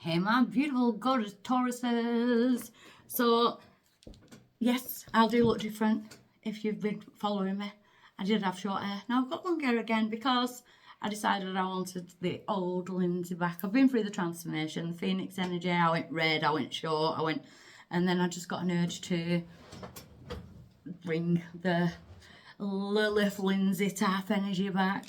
Hey my beautiful gorgeous Tauruses. So yes, I'll do look different if you've been following me. I did have short hair. Now I've got long hair again because I decided I wanted the old Lindsay back. I've been through the transformation, the Phoenix energy. I went red, I went short, and then I just got an urge to bring the Lilith Lindsay type energy back.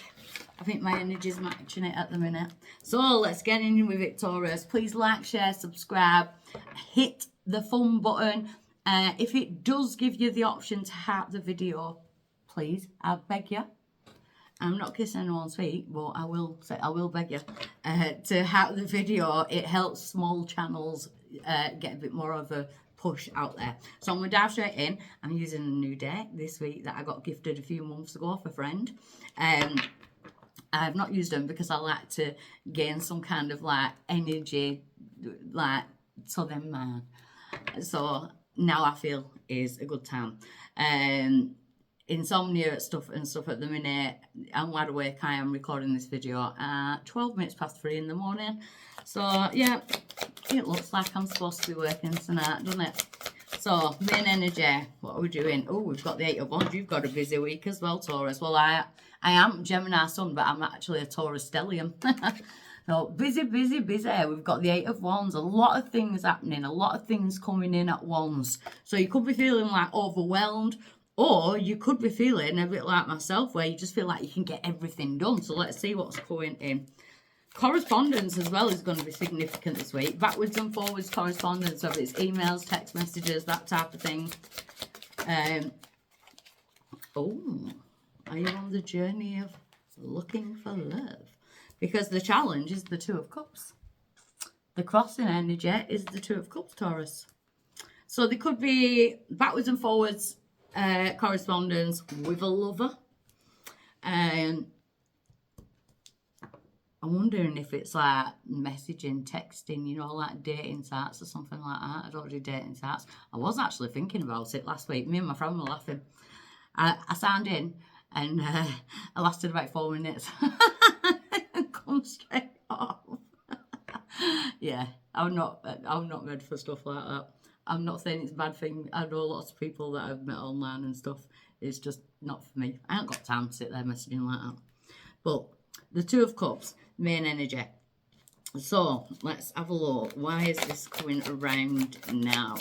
I think my energy's matching it at the minute. So let's get in with it, Taurus. Please like, share, subscribe. Hit the thumb button. If it does give you the option to heart the video, please, I beg you. I'm not kissing anyone's feet, but I will beg you to heart the video. It helps small channels get a bit more of a push out there. So I'm going to dive straight in. I'm using a new deck this week that I got gifted a few months ago off a friend. I've not used them because I like to gain some kind of like energy, like so then man. So now I feel is a good time. Insomnia stuff at the minute. I'm wide awake. I am recording this video at 12 minutes past 3 in the morning. So yeah, it looks like I'm supposed to be working tonight, doesn't it? So main energy, what are we doing? Oh, we've got the 8 of Wands. You've got a busy week as well, Taurus. Well, I am Gemini Sun, but I'm actually a Taurus stellium. So busy. We've got the 8 of Wands. A lot of things happening, a lot of things coming in at once. So you could be feeling like overwhelmed, or you could be feeling a bit like myself, where you just feel like you can get everything done. So let's see what's going in. Correspondence as well is going to be significant this week. Backwards and forwards correspondence, whether it's emails, text messages, that type of thing. Oh, are you on the journey of looking for love? Because the challenge is the 2 of Cups. The crossing energy is the 2 of Cups, Taurus. So there could be backwards and forwards correspondence with a lover. I'm wondering if it's like messaging, texting, you know, like dating sites or something like that. I don't do dating sites. I was actually thinking about it last week. Me and my friend were laughing. I signed in and I lasted about 4 minutes. And come straight off. Yeah, I'm not made for stuff like that. I'm not saying it's a bad thing. I know lots of people that I've met online and stuff. It's just not for me. I ain't got time to sit there messaging like that. But the 2 of Cups, main energy. So let's have a look. Why is this coming around now?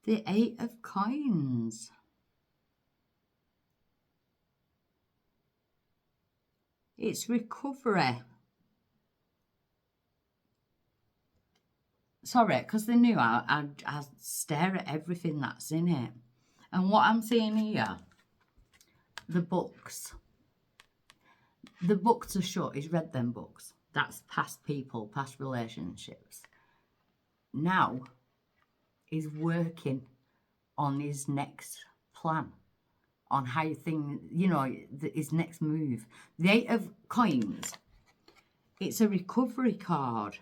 The 8 of Coins. It's recovery. Sorry, because they knew I stare at everything that's in it. And what I'm seeing here, the books. The books are shut. He's read them books. That's past people, past relationships. Now, he's working on his next plan. On how things, you know, his next move. The 8 of Coins, it's a recovery card.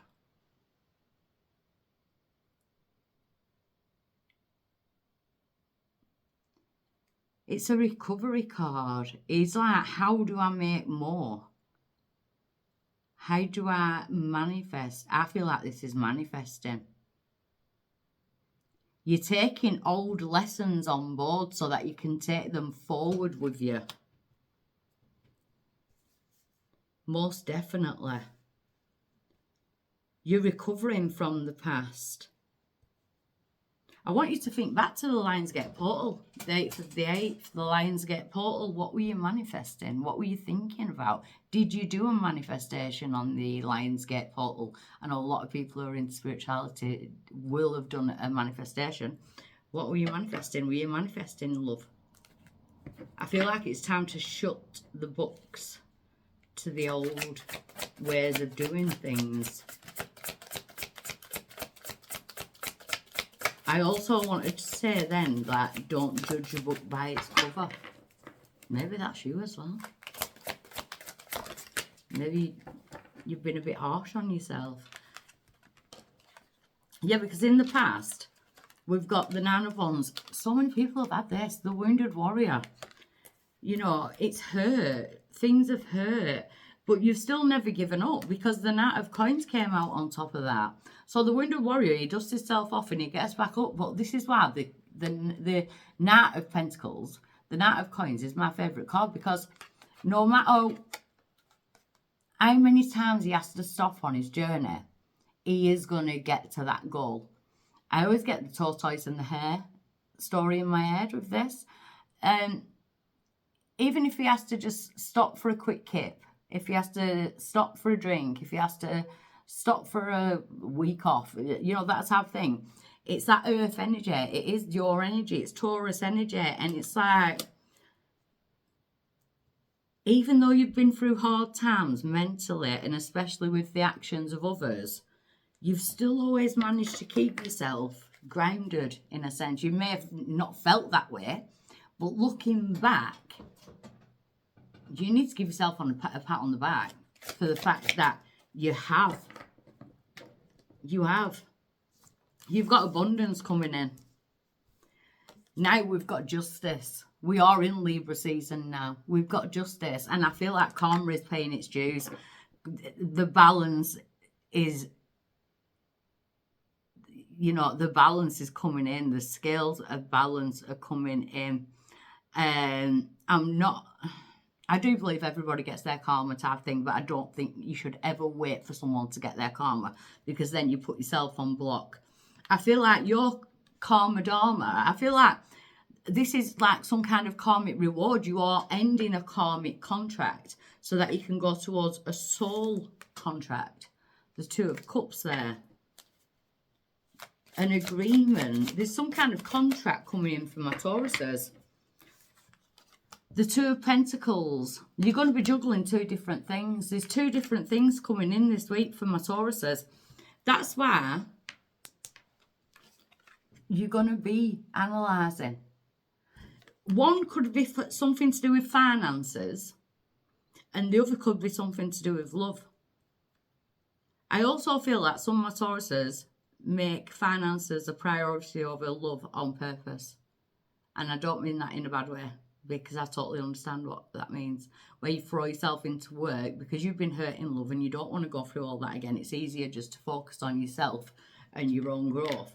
It's a recovery card. It's like, how do I make more? How do I manifest? I feel like this is manifesting. You're taking old lessons on board so that you can take them forward with you. Most definitely. You're recovering from the past. I want you to think back to the Lionsgate portal. The 8th of the 8th, the Lionsgate portal. What were you manifesting? What were you thinking about? Did you do a manifestation on the Lionsgate portal? I know a lot of people who are into spirituality will have done a manifestation. What were you manifesting? Were you manifesting love? I feel like it's time to shut the books to the old ways of doing things. I also wanted to say then that don't judge a book by its cover. Maybe that's you as well. Maybe you've been a bit harsh on yourself. Yeah, because in the past, we've got the Nine of Wands. So many people have had this. The Wounded Warrior. You know, it's hurt. Things have hurt. But you've still never given up because the Knight of Coins came out on top of that. So the Wounded Warrior, he dusts himself off and he gets back up. But this is why the Knight of Pentacles, the Knight of Coins is my favourite card, because no matter how many times he has to stop on his journey, he is going to get to that goal. I always get the tortoise and the hare story in my head with this. Even if he has to just stop for a quick kip, if he has to stop for a drink, if he has to stop for a week off, you know, that type of thing. It's that earth energy. It is your energy. It's Taurus energy. And it's like, even though you've been through hard times mentally, and especially with the actions of others, you've still always managed to keep yourself grounded, in a sense. You may have not felt that way, but looking back, you need to give yourself a pat on the back for the fact that you have. You've got abundance coming in. Now we've got justice. We are in Libra season now. We've got justice. And I feel like karma is paying its dues. The balance is, you know, the balance is coming in. The scales of balance are coming in. I do believe everybody gets their karma type thing, but I don't think you should ever wait for someone to get their karma, because then you put yourself on block. I feel like your karma dharma, I feel like this is like some kind of karmic reward. You are ending a karmic contract so that you can go towards a soul contract. There's Two of Cups there. An agreement. There's some kind of contract coming in for my Tauruses. The Two of Pentacles. You're going to be juggling two different things. There's two different things coming in this week for my Tauruses. That's why you're going to be analysing. One could be something to do with finances, and the other could be something to do with love. I also feel that some of my Tauruses make finances a priority over love on purpose. And I don't mean that in a bad way, because I totally understand what that means. Where you throw yourself into work because you've been hurt in love and you don't want to go through all that again. It's easier just to focus on yourself and your own growth.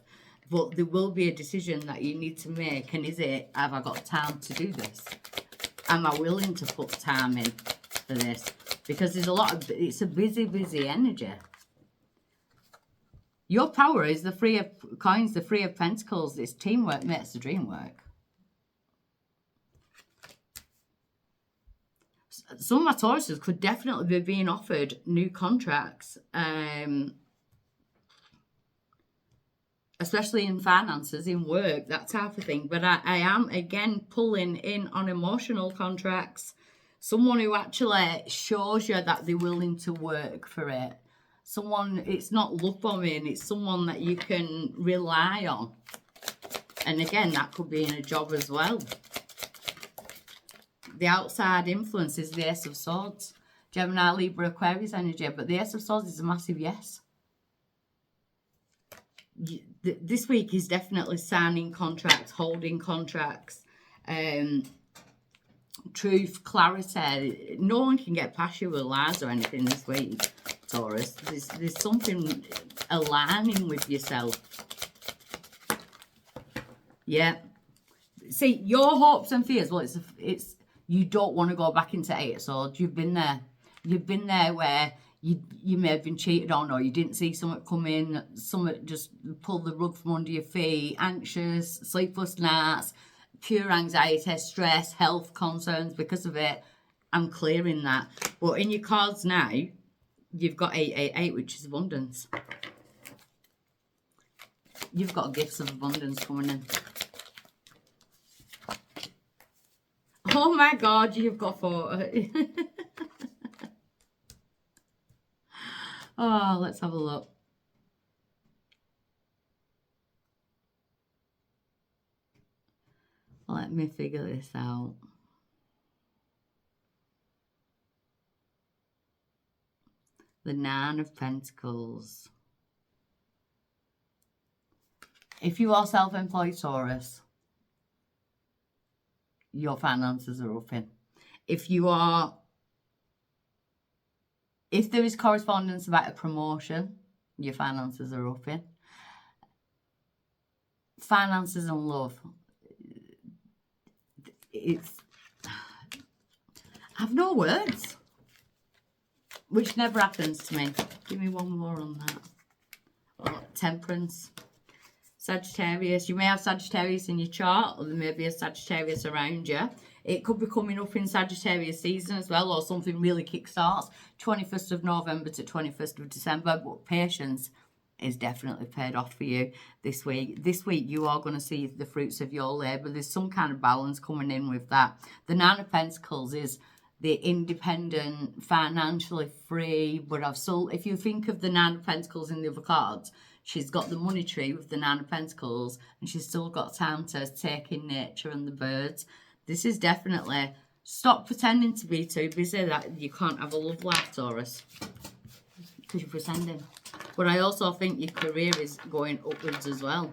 But there will be a decision that you need to make. And is it, have I got time to do this? Am I willing to put time in for this? Because there's a lot of, it's a busy, busy energy. Your power is the Three of Coins, the Three of Pentacles. It's teamwork makes the dream work. Some of my Tauruses could definitely be being offered new contracts, especially in finances, in work, that type of thing. But I am, again, pulling in on emotional contracts. Someone who actually shows you that they're willing to work for it. Someone, it's not love bombing, it's someone that you can rely on. And again, that could be in a job as well. The outside influence is the Ace of Swords. Gemini, Libra, Aquarius energy. But the Ace of Swords is a massive yes. This week is definitely signing contracts, holding contracts, truth, clarity. No one can get past you with lies or anything this week, Taurus. There's something aligning with yourself. Yeah. See, your hopes and fears, well, it's you don't want to go back into Eight of Swords. You've been there. You've been there where you may have been cheated on, or you didn't see something come in, something just pulled the rug from under your feet, anxious, sleepless nights, pure anxiety, stress, health concerns because of it. I'm clearing that. But in your cards now, you've got 888, which is abundance. You've got gifts of abundance coming in. Oh my God, you've got 4. Oh, let's have a look. Let me figure this out. The Nine of Pentacles. If you are self-employed, Taurus, your finances are upping. If there is correspondence about a promotion, your finances are upping. Finances and love. I've no words. Which never happens to me. Give me one more on that. Oh, Temperance. Sagittarius. You may have Sagittarius in your chart, or there may be a Sagittarius around you. It could be coming up in Sagittarius season as well, or something really kickstarts. 21st of November to 21st of December. But patience is definitely paid off for you this week. This week you are going to see the fruits of your labour. There's some kind of balance coming in with that. The Nine of Pentacles is the independent, financially free, but I've still, if you think of the Nine of Pentacles in the other cards, she's got the money tree with the Nine of Pentacles, and she's still got time to take in nature and the birds. This is definitely, stop pretending to be too busy that you can't have a love life, Taurus, because you're pretending. But I also think your career is going upwards as well.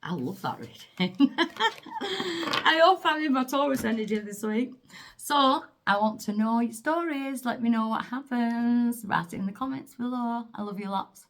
I love that reading. I hope I'm in my Taurus energy this week. So, I want to know your stories. Let me know what happens. Write it in the comments below. I love you lots.